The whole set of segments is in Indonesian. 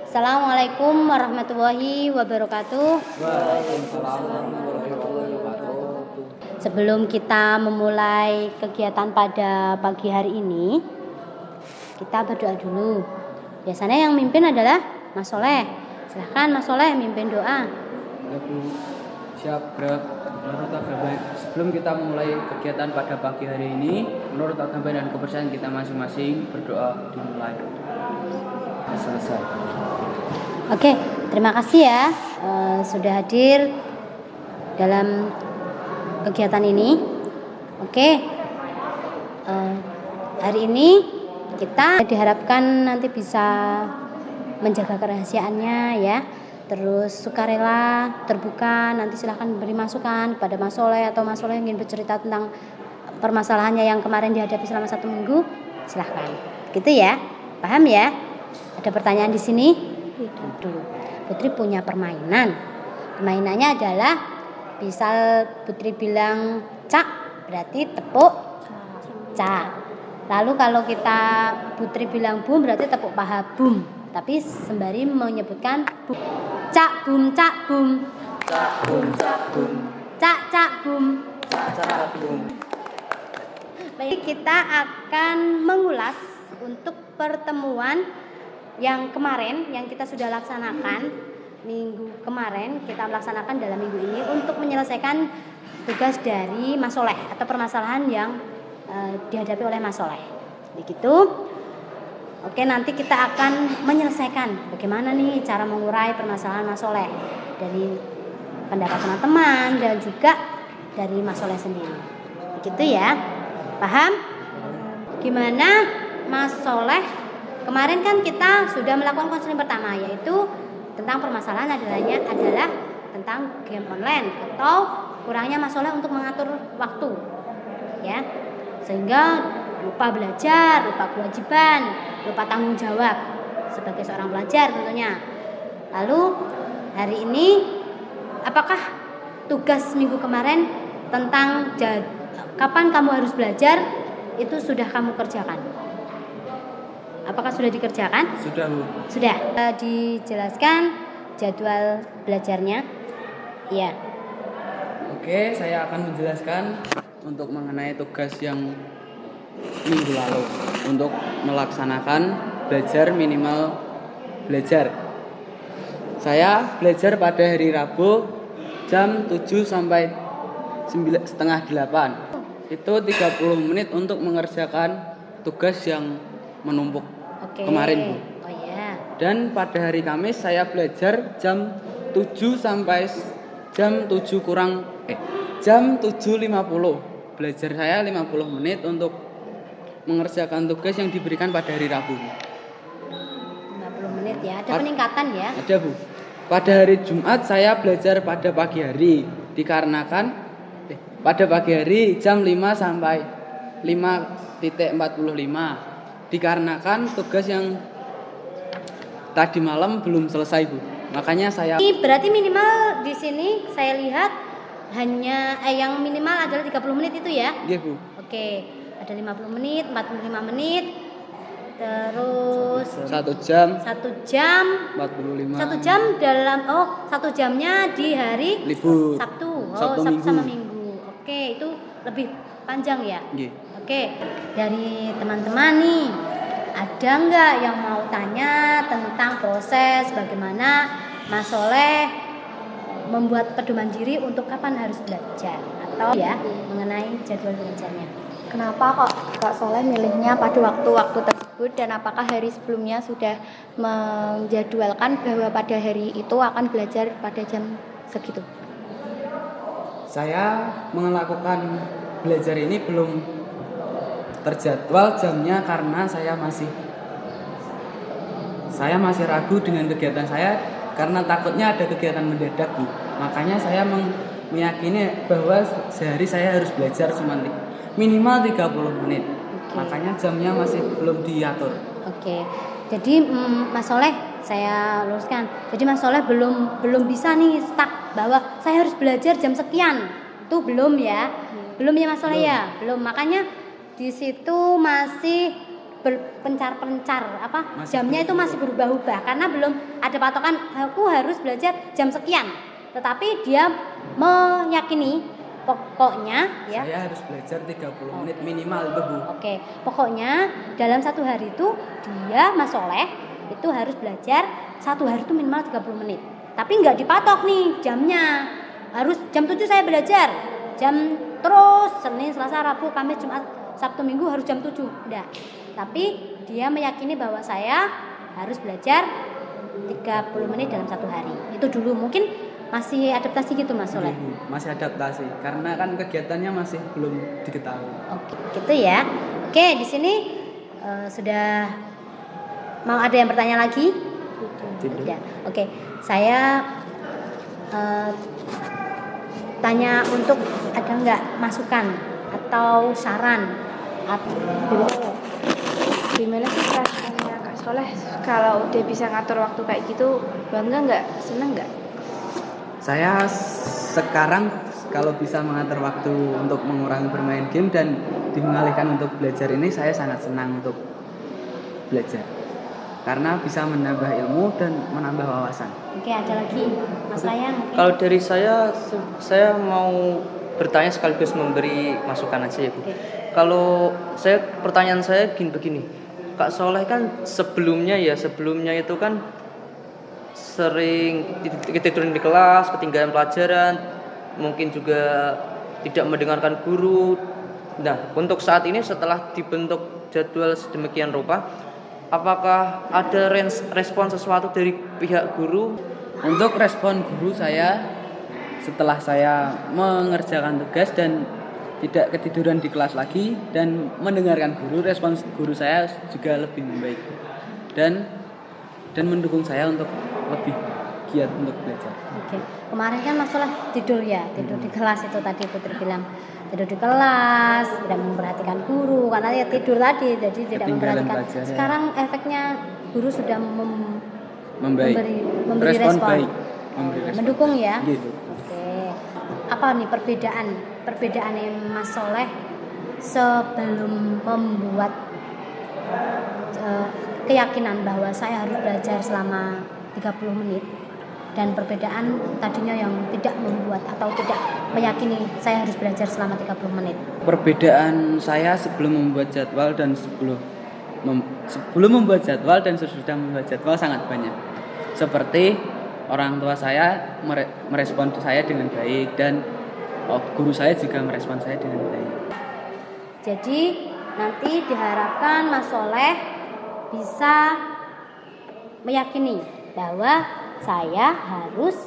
Assalamualaikum warahmatullahi wabarakatuh. Waalaikumsalam warahmatullahi wabarakatuh. Sebelum kita memulai kegiatan pada pagi hari ini, kita berdoa dulu. Biasanya yang mimpin adalah Mas Soleh. Silahkan Mas Soleh mimpin doa. Ya Bu, siap gerak. Menurut agama, sebelum kita memulai kegiatan pada pagi hari ini, menurut agama dan kepercayaan kita masing-masing, berdoa dimulai. Selesai. Oke, terima kasih ya sudah hadir dalam kegiatan ini. Oke, hari ini kita diharapkan nanti bisa menjaga kerahasiaannya ya. Terus sukarela, terbuka, nanti silahkan beri masukan kepada Mas Soleh atau Mas Soleh ingin bercerita tentang permasalahannya yang kemarin dihadapi selama 1 minggu, silahkan. Gitu ya, paham ya? Ada pertanyaan di sini? Dulu. Putri punya permainan. Permainannya adalah misal Putri bilang cak, berarti tepuk cak. Lalu kalau kita Putri bilang bum, berarti tepuk paha bum. Tapi sembari menyebutkan bum. Cak bum, cak bum. Cak bum, cak bum. Cak cak bum. Cak cak bum. Baik, kita akan mengulas untuk pertemuan yang kemarin yang kita sudah laksanakan minggu kemarin, kita melaksanakan dalam minggu ini untuk menyelesaikan tugas dari Mas Soleh atau permasalahan yang dihadapi oleh Mas Soleh. Begitu. Oke, nanti kita akan menyelesaikan bagaimana nih cara mengurai permasalahan Mas Soleh dari pendapat teman-teman dan juga dari Mas Soleh sendiri. Begitu ya. Paham? Gimana Mas Soleh? Kemarin kan kita sudah melakukan konseling pertama, yaitu tentang permasalahan adalah tentang game online atau kurangnya Mas Soleh untuk mengatur waktu, ya, sehingga lupa belajar, lupa kewajiban, lupa tanggung jawab sebagai seorang pelajar tentunya. Lalu hari ini, apakah tugas minggu kemarin tentang kapan kamu harus belajar itu sudah kamu kerjakan? Apakah sudah dikerjakan? Sudah Bu. Sudah. Dijelaskan jadwal belajarnya? Iya. Oke, saya akan menjelaskan untuk mengenai tugas yang minggu lalu untuk melaksanakan belajar minimal belajar. Saya belajar pada hari Rabu jam 7 sampai 7:30. Itu 30 menit untuk mengerjakan tugas yang menumpuk. Oke. Kemarin Bu. Oh ya. Dan pada hari Kamis saya belajar jam 7 sampai jam 7.50. Belajar saya 50 menit untuk mengerjakan tugas yang diberikan pada hari Rabu. 50 menit ya. Ada peningkatan ya? Ada Bu. Pada hari Jumat saya belajar pada pagi hari dikarenakan pada pagi hari jam 5 sampai 5.45 dikarenakan tugas yang tadi malam belum selesai Bu. Makanya saya Berarti minimal di sini saya lihat hanya yang minimal adalah 30 menit itu ya? Iya Bu. Oke, ada 50 menit, 45 menit, terus 1 jam 1 jam 45. 1 jam dalam 1 jamnya di hari libur Sabtu. Sabtu Sabtu Minggu. sama Minggu. Oke, itu lebih panjang ya? Nggih. Oke, dari teman-teman nih, ada nggak yang mau tanya tentang proses bagaimana Mas Soleh membuat pedoman diri untuk kapan harus belajar atau ya mengenai jadwal belajarnya? Kenapa kok Kak Soleh milihnya pada waktu-waktu tersebut dan apakah hari sebelumnya sudah menjadwalkan bahwa pada hari itu akan belajar pada jam segitu? Saya melakukan belajar ini belum terjadwal jamnya karena saya masih ragu dengan kegiatan saya karena takutnya ada kegiatan mendadak Bu. Makanya saya meyakini bahwa sehari saya harus belajar minimal 30 menit. Makanya jamnya masih belum diatur. Oke. Jadi Mas Soleh, saya luruskan. Jadi Mas Soleh belum bisa nih stuck bahwa saya harus belajar jam sekian. Itu belum ya. Belum ya Mas Soleh ya? Belum. Makanya di situ masih berpencar-pencar Masih jamnya itu masih berubah-ubah karena belum ada patokan aku harus belajar jam sekian. Tetapi dia meyakini pokoknya ya. Saya harus belajar 30 menit minimal itu, Bu. Oke, pokoknya dalam satu hari itu dia Mas Soleh itu harus belajar satu hari itu minimal 30 menit. Tapi nggak dipatok nih jamnya. Harus jam 7 saya belajar. Jam terus Senin, Selasa, Rabu, Kamis, Jumat, Sabtu, Minggu harus jam 7. Enggak. Tapi dia meyakini bahwa saya harus belajar 30 menit dalam satu hari. Itu dulu mungkin masih adaptasi gitu Mas Soleh. Masih adaptasi karena kan kegiatannya masih belum diketahui. Oke, gitu ya. Oke, di sini sudah mau ada yang bertanya lagi? Tidak. Ya. Oke, saya tanya untuk ada nggak masukan atau saran atau Gimana sih perasaannya Kak Soleh kalau udah bisa ngatur waktu kayak gitu? Bangga nggak? Seneng nggak? Saya sekarang kalau bisa mengatur waktu untuk mengurangi bermain game dan mengalihkan untuk belajar ini, saya sangat senang untuk belajar karena bisa menambah ilmu dan menambah wawasan. Oke, ada lagi Mas Ryan mungkin? Kalau dari saya mau bertanya sekaligus memberi masukan aja ya Bu. Oke. Kalau pertanyaan saya begini, Kak Soleh kan sebelumnya itu kan sering tiduran di kelas, ketinggalan pelajaran, mungkin juga tidak mendengarkan guru. Nah, untuk saat ini setelah dibentuk jadwal sedemikian rupa, apakah ada respon sesuatu dari pihak guru? Untuk respon guru saya setelah saya mengerjakan tugas dan tidak ketiduran di kelas lagi dan mendengarkan guru, respon guru saya juga lebih membaik dan mendukung saya untuk lebih giat untuk belajar. Oke. Kemarin kan Mas Soleh tidur di kelas itu tadi Putri bilang. Tidur di kelas, tidak memperhatikan guru karena dia tidur tadi jadi tidak Ketinggalan memperhatikan. pelajaran. Sekarang efeknya guru sudah Membaik. memberi respon. Baik. Memberi respon. Mendukung ya. Gitu. Oke. Apa nih perbedaan yang Mas Soleh sebelum membuat keyakinan bahwa saya harus belajar selama 30 menit dan perbedaan tadinya yang tidak membuat atau tidak meyakini saya harus belajar selama 30 menit. Perbedaan saya sebelum membuat jadwal dan sebelum membuat jadwal dan sesudah membuat jadwal sangat banyak. Seperti orang tua saya merespon saya dengan baik dan guru saya juga merespon saya dengan baik. Jadi nanti diharapkan Mas Soleh bisa meyakini bahwa saya harus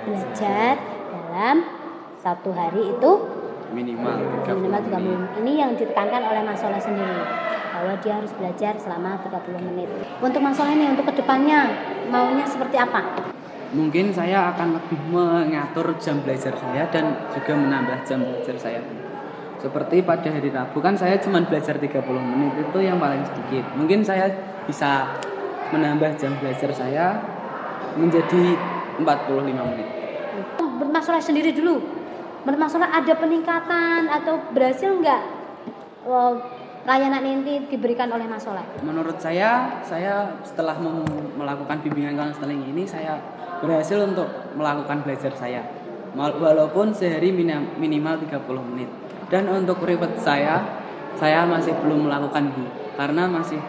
belajar dalam satu hari itu Minimal 30 minimal 30 menit. menit. Ini yang ditekankan oleh Mas Soleh sendiri bahwa dia harus belajar selama 30 menit. Untuk Mas Soleh nih, untuk kedepannya maunya seperti apa? Mungkin saya akan lebih mengatur jam belajar saya dan juga menambah jam belajar saya. Seperti pada hari Rabu kan saya cuma belajar 30 menit, itu yang paling sedikit. Mungkin saya bisa menambah jam belajar saya menjadi 45 menit. Mas Soleh sendiri dulu, menurut Mas Soleh ada peningkatan atau berhasil nggak layanan ini diberikan oleh Mas Soleh? Menurut saya setelah melakukan bimbingan konseling ini, saya berhasil untuk melakukan belajar saya. Walaupun sehari minimal 30 menit. Dan untuk reward saya masih belum melakukan Bu, karena masih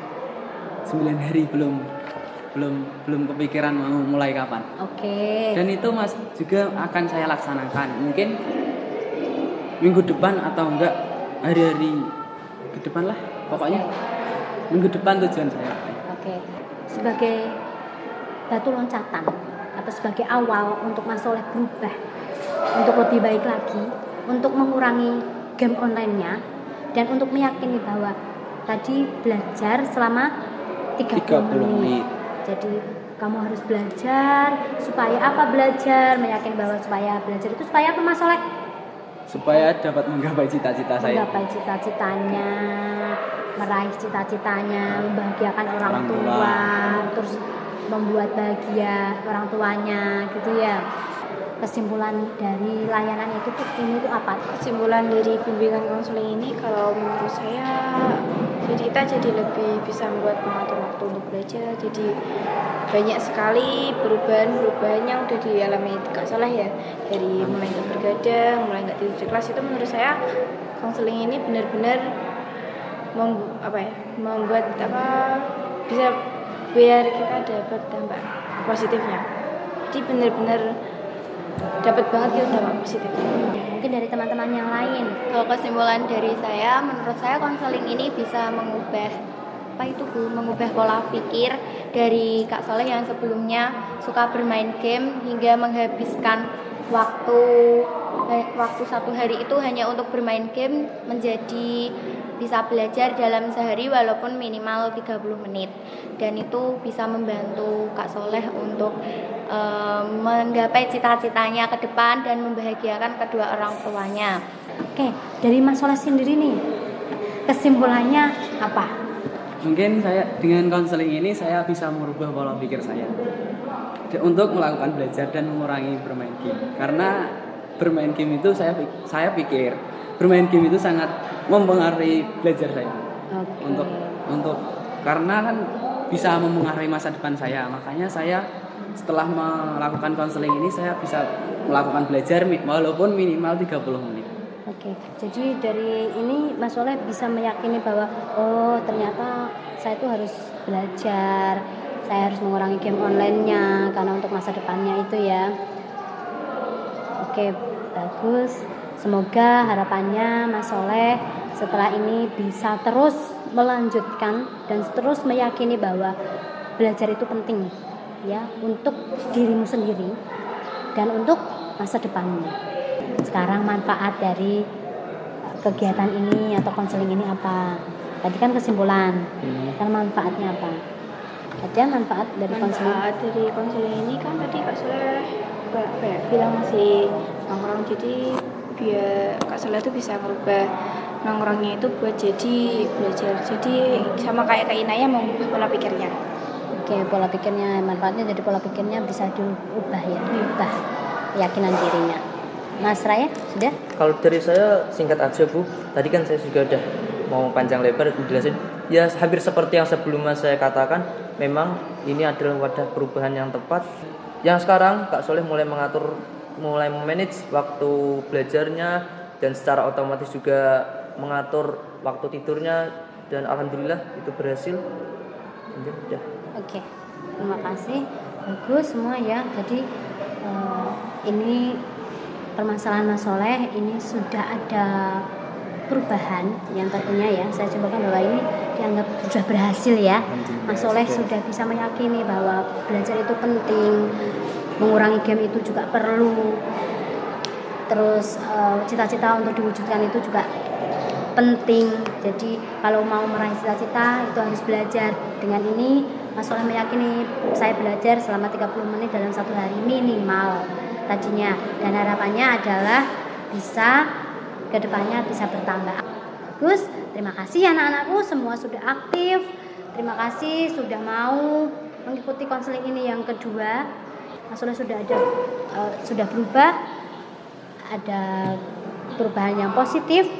9 hari belum kepikiran mau mulai kapan. Oke. Dan itu Mas juga akan saya laksanakan. Mungkin minggu depan atau enggak hari-hari ke depan lah. Pokoknya minggu depan tujuan saya. Oke. Sebagai batu loncatan atau sebagai awal untuk Mas Soleh berubah untuk lebih baik lagi, untuk mengurangi game online-nya dan untuk meyakini bahwa tadi belajar selama 30 menit. Jadi kamu harus belajar supaya apa belajar? Meyakini bahwa supaya belajar itu supaya apa Mas Soleh? Supaya dapat menggapai cita-cita saya. Menggapai cita-citanya, meraih cita-citanya, membahagiakan orang tua, terus membuat bahagia orang tuanya gitu ya. Kesimpulan dari layanan itu ini tuh apa? Kesimpulan dari bimbingan konseling ini kalau menurut saya Jadi kita jadi lebih bisa membuat mengatur waktu untuk belajar. Jadi banyak sekali perubahan-perubahan yang udah dialami Kak Soleh ya. Dari mulai nggak bergadang, mulai nggak tidur di kelas, itu menurut saya konseling ini benar-benar membuat bisa biar kita dapat dampak positifnya. Jadi benar-benar dapat banget gitu dampak positifnya. Mungkin dari teman-teman yang lain. Kalau kesimpulan dari saya, menurut saya konseling ini bisa mengubah mengubah pola pikir dari Kak Soleh yang sebelumnya suka bermain game hingga menghabiskan waktu satu hari itu hanya untuk bermain game menjadi bisa belajar dalam sehari walaupun minimal 30 menit, dan itu bisa membantu Kak Soleh untuk menggapai cita-citanya ke depan dan membahagiakan kedua orang tuanya. Oke, dari Mas Soleh sendiri nih, kesimpulannya apa? Mungkin saya dengan konseling ini saya bisa merubah pola pikir saya untuk melakukan belajar dan mengurangi bermain game. Karena bermain game itu saya pikir bermain game itu sangat mempengaruhi belajar saya. Oke. Untuk karena kan bisa mempengaruhi masa depan saya. Makanya saya setelah melakukan konseling ini saya bisa melakukan belajar walaupun minimal 30 menit. Oke, jadi dari ini Mas Soleh bisa meyakini bahwa oh ternyata saya itu harus belajar, saya harus mengurangi game online-nya karena untuk masa depannya itu ya. Oke, bagus. Semoga harapannya Mas Soleh setelah ini bisa terus melanjutkan dan terus meyakini bahwa belajar itu penting ya untuk dirimu sendiri dan untuk masa depanmu. Sekarang manfaat dari kegiatan ini atau konseling ini apa? Tadi kan kesimpulan. Sekarang manfaatnya apa? Ada manfaat dari konseling? Manfaat dari konseling ini kan tadi Kak Soleh bilang masih nongkrong, jadi biar Kak Soleh itu bisa merubah nongkrongnya itu buat jadi belajar. Jadi sama kayak Kak Inaya mengubah pola pikirnya. Oke, pola pikirnya, manfaatnya jadi pola pikirnya bisa diubah ya, diubah keyakinan dirinya. Mas Raya, sudah? Kalau dari saya singkat aja Bu, tadi kan saya juga udah mau panjang lebar menjelasin. Ya hampir seperti yang sebelumnya saya katakan, memang ini adalah wadah perubahan yang tepat. Yang sekarang Kak Soleh mulai memanage waktu belajarnya dan secara otomatis juga mengatur waktu tidurnya, dan alhamdulillah itu berhasil. Udah. Oke, terima kasih. Bagus semua ya. Jadi ini permasalahan Mas Soleh ini sudah ada perubahan yang tentunya ya saya simpulkan bahwa ini dianggap sudah berhasil ya. Mas Soleh sudah bisa meyakini bahwa belajar itu penting, mengurangi game itu juga perlu, terus cita-cita untuk diwujudkan itu juga penting. Jadi kalau mau meraih cita-cita itu harus belajar. Dengan ini Mas Soleh meyakini saya belajar selama 30 menit dalam satu hari minimal tadinya, dan harapannya adalah bisa kedepannya bisa bertambah. Bagus, terima kasih anak-anakku semua sudah aktif, terima kasih sudah mau mengikuti konseling ini yang kedua. Mas Soleh sudah berubah, ada perubahan yang positif,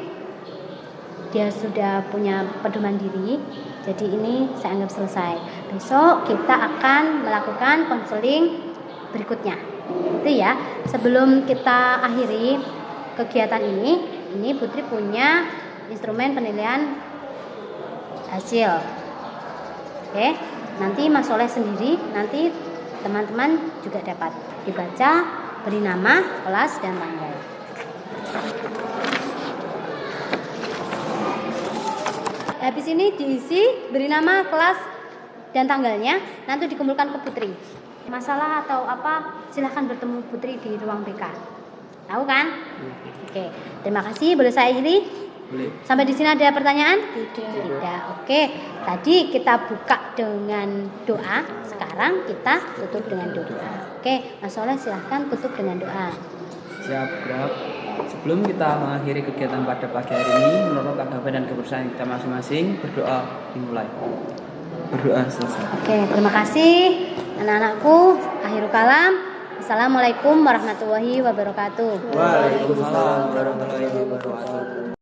dia sudah punya pedoman diri. Jadi ini saya anggap selesai. Besok kita akan melakukan konseling berikutnya. Itu ya. Sebelum kita akhiri kegiatan ini Putri punya instrumen penilaian hasil. Oke, nanti Mas Soleh sendiri, nanti teman-teman juga dapat dibaca, beri nama, kelas dan tanggal. Habis ini diisi, beri nama, kelas dan tanggalnya, nanti dikumpulkan ke Putri. Masalah atau apa, silahkan bertemu Putri di ruang BK. Tahu kan? Oke, terima kasih. Boleh saya akhiri? Boleh. Sampai di sini ada pertanyaan? Tidak. Oke, tadi kita buka dengan doa, sekarang kita tutup dengan doa. Oke, Mas Soleh silahkan tutup dengan doa. Siap, Brab. Sebelum kita mengakhiri kegiatan pada pagi hari ini, menurut agama dan kepercayaan kita masing-masing, berdoa dimulai. Berdoa selesai. Oke, terima kasih anak-anakku. Akhirul kalam. Assalamualaikum warahmatullahi wabarakatuh. Waalaikumsalam warahmatullahi wabarakatuh.